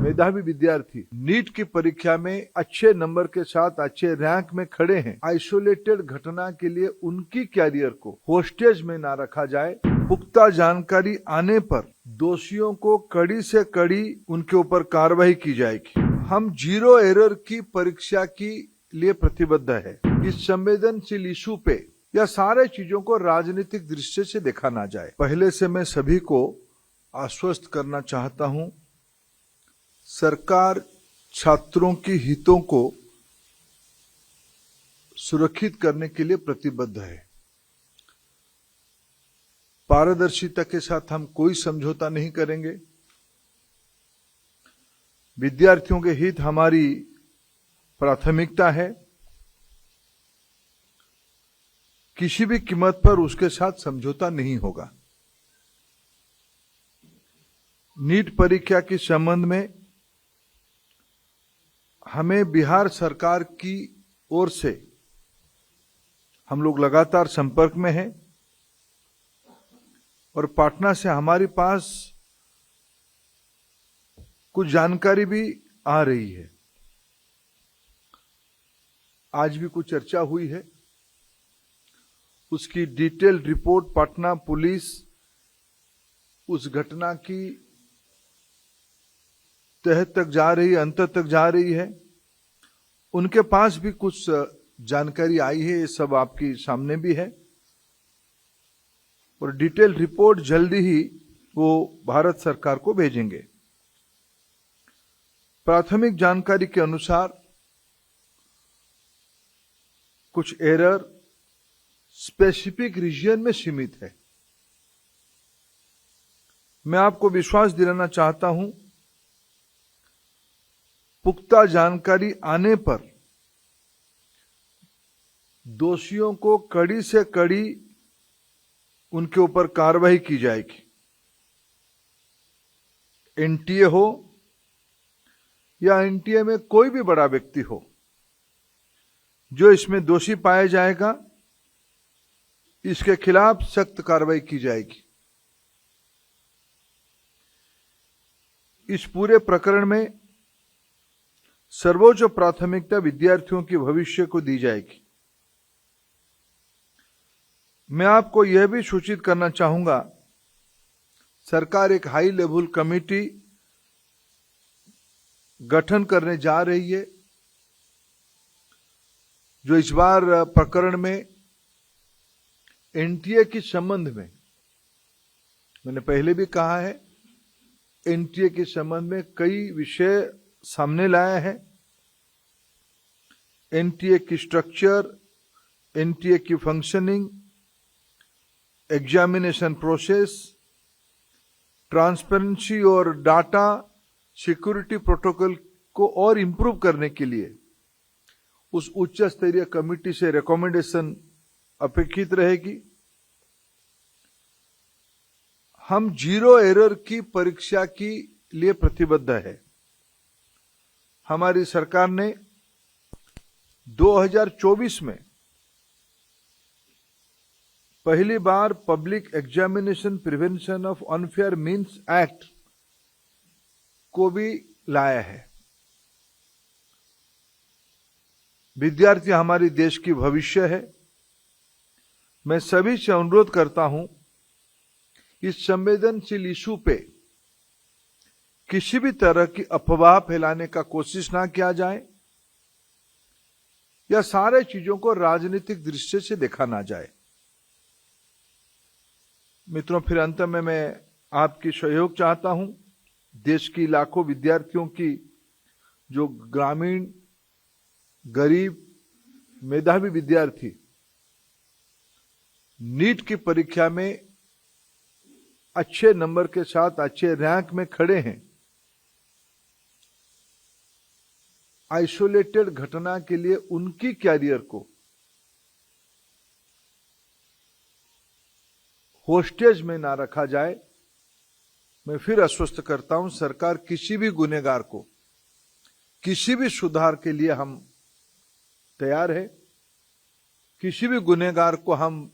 मेधावी विद्यार्थी नीट की परीक्षा में अच्छे नंबर के साथ अच्छे रैंक में खड़े हैं। आइसोलेटेड घटना के लिए उनकी कैरियर को होस्टेज में ना रखा जाए। पुख्ता जानकारी आने पर दोषियों को कड़ी से कड़ी उनके ऊपर कार्रवाई की जाएगी। हम जीरो एरर की परीक्षा के लिए प्रतिबद्ध है। इस संवेदनशील इशू पे या सारे चीजों को राजनीतिक दृष्टि से देखा ना जाए। पहले से मैं सभी को आश्वस्त करना चाहता हूं, सरकार छात्रों की हितों को सुरक्षित करने के लिए प्रतिबद्ध है। पारदर्शिता के साथ हम कोई समझौता नहीं करेंगे। विद्यार्थियों के हित हमारी प्राथमिकता है। किसी भी कीमत पर उसके साथ समझौता नहीं होगा। नीट परीक्षा के संबंध में हमें बिहार सरकार की ओर से हम लोग लगातार संपर्क में हैं और पटना से हमारे पास कुछ जानकारी भी आ रही है। आज भी कुछ चर्चा हुई है। उसकी डिटेल रिपोर्ट पटना पुलिस उस घटना की तह तक जा रही है, अंत तक जा रही है। उनके पास भी कुछ जानकारी आई है, ये सब आपके सामने भी है और डिटेल रिपोर्ट जल्दी ही वो भारत सरकार को भेजेंगे। प्राथमिक जानकारी के अनुसार कुछ एरर स्पेसिफिक रीजन में सीमित है। मैं आपको विश्वास दिलाना चाहता हूं, पुख्ता जानकारी आने पर दोषियों को कड़ी से कड़ी उनके ऊपर कार्रवाई की जाएगी। एनटीए हो या एनटीए में कोई भी बड़ा व्यक्ति हो, जो इसमें दोषी पाया जाएगा, इसके खिलाफ सख्त कार्रवाई की जाएगी। इस पूरे प्रकरण में सर्वोच्च प्राथमिकता विद्यार्थियों के भविष्य को दी जाएगी। मैं आपको यह भी सूचित करना चाहूंगा, सरकार एक हाई लेवल कमेटी गठन करने जा रही है, जो इस बार प्रकरण में एनटीए के संबंध में, मैंने पहले भी कहा है, एनटीए के संबंध में कई विषय सामने लाया है। एनटीए की स्ट्रक्चर, एनटीए की फंक्शनिंग, एग्जामिनेशन प्रोसेस, ट्रांसपेरेंसी और डाटा सिक्योरिटी प्रोटोकॉल को और इंप्रूव करने के लिए उस उच्च स्तरीय कमेटी से रिकमेंडेशन अपेक्षित रहेगी। हम जीरो एरर की परीक्षा के लिए प्रतिबद्ध है। हमारी सरकार ने 2024 में पहली बार public examination prevention of unfair means act को भी लाया है। विद्यार्थी हमारे देश की भविष्य है। मैं सभी से अनुरोध करता हूं, इस संवेदनशील इशू पे किसी भी तरह की अफवाह फैलाने का कोशिश ना किया जाए या सारे चीजों को राजनीतिक दृष्टि से देखा ना जाए। मित्रों, फिर अंत में मैं आपकी सहयोग चाहता हूं। देश की लाखों विद्यार्थियों की, जो ग्रामीण, गरीब, मेधावी विद्यार्थी नीट की परीक्षा में अच्छे नंबर के साथ अच्छे रैंक में खड़े हैं। आइसोलेटेड घटना के लिए उनकी कैरियर को होस्टेज में ना रखा जाए। मैं फिर आश्वस्त करता हूं, सरकार किसी भी गुनहगार को, किसी भी सुधार के लिए हम तैयार है। किसी भी गुनहगार को हम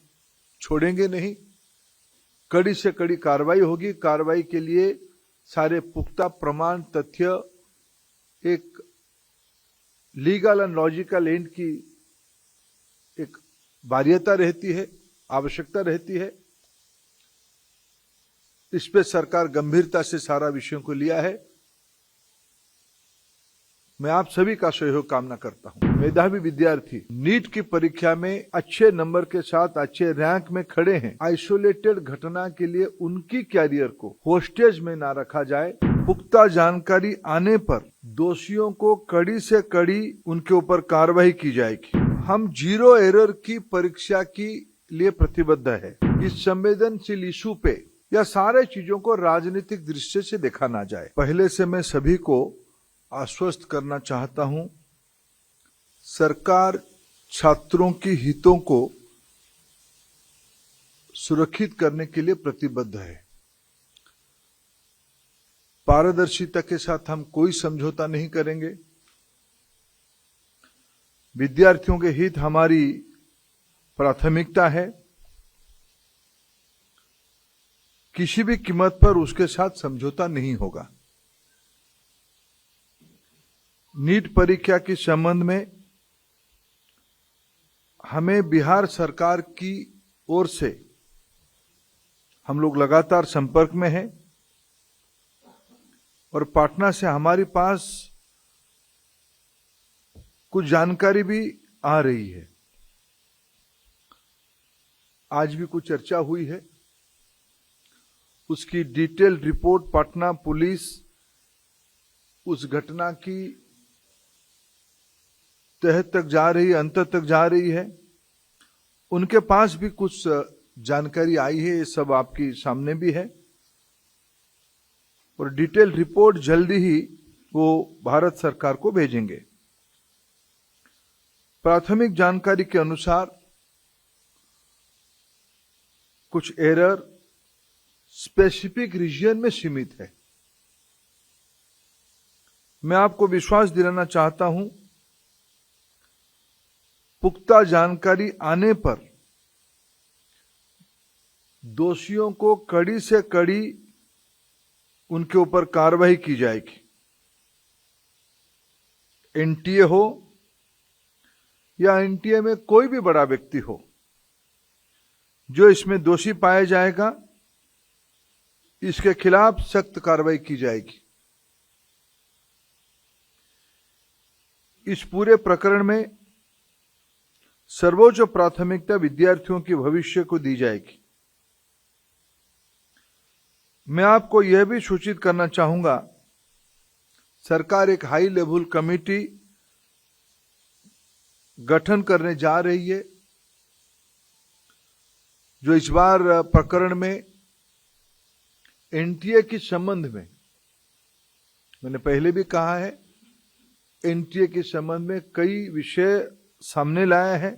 छोड़ेंगे नहीं। कड़ी से कड़ी कार्रवाई होगी। कार्रवाई के लिए सारे पुख्ता प्रमाण, तथ्य एक लीगल एंड लॉजिकल एंड की एक बाध्यता रहती है, आवश्यकता रहती है। इस पे सरकार गंभीरता से सारा विषयों को लिया है। मैं आप सभी का सहयोग कामना करता हूं। मेधावी विद्यार्थी नीट की परीक्षा में अच्छे नंबर के साथ अच्छे रैंक में खड़े हैं। आइसोलेटेड घटना के लिए उनकी कैरियर को होस्टेज में ना रखा जाए। पुख्ता जानकारी आने पर दोषियों को कड़ी से कड़ी उनके ऊपर कार्रवाई की जाएगी। हम जीरो एरर की परीक्षा के लिए प्रतिबद्ध है। इस संवेदनशील इशू पे या सारे चीजों को राजनीतिक दृष्टि से देखा ना जाए। पहले से मैं सभी को आश्वस्त करना चाहता हूं, सरकार छात्रों की हितों को सुरक्षित करने के लिए प्रतिबद्ध है। पारदर्शिता के साथ हम कोई समझौता नहीं करेंगे। विद्यार्थियों के हित हमारी प्राथमिकता है। किसी भी कीमत पर उसके साथ समझौता नहीं होगा। नीट परीक्षा के संबंध में हमें बिहार सरकार की ओर से हम लोग लगातार संपर्क में हैं और पटना से हमारे पास कुछ जानकारी भी आ रही है। आज भी कुछ चर्चा हुई है। उसकी डिटेल रिपोर्ट पटना पुलिस उस घटना की तह तक जा रही है, अंत तक जा रही है। उनके पास भी कुछ जानकारी आई है, ये सब आपके सामने भी है और डिटेल रिपोर्ट जल्दी ही वो भारत सरकार को भेजेंगे। प्राथमिक जानकारी के अनुसार कुछ एरर स्पेसिफिक रीजन में सीमित है। मैं आपको विश्वास दिलाना चाहता हूं, पुख्ता जानकारी आने पर दोषियों को कड़ी से कड़ी उनके ऊपर कार्रवाई की जाएगी। एनटीए हो या एनटीए में कोई भी बड़ा व्यक्ति हो, जो इसमें दोषी पाया जाएगा, इसके खिलाफ सख्त कार्रवाई की जाएगी। इस पूरे प्रकरण में सर्वोच्च प्राथमिकता विद्यार्थियों के भविष्य को दी जाएगी। मैं आपको यह भी सूचित करना चाहूंगा, सरकार एक हाई लेवल कमेटी गठन करने जा रही है, जो इस बार प्रकरण में एनटीए के संबंध में, मैंने पहले भी कहा है, एनटीए के संबंध में कई विषय सामने लाया है।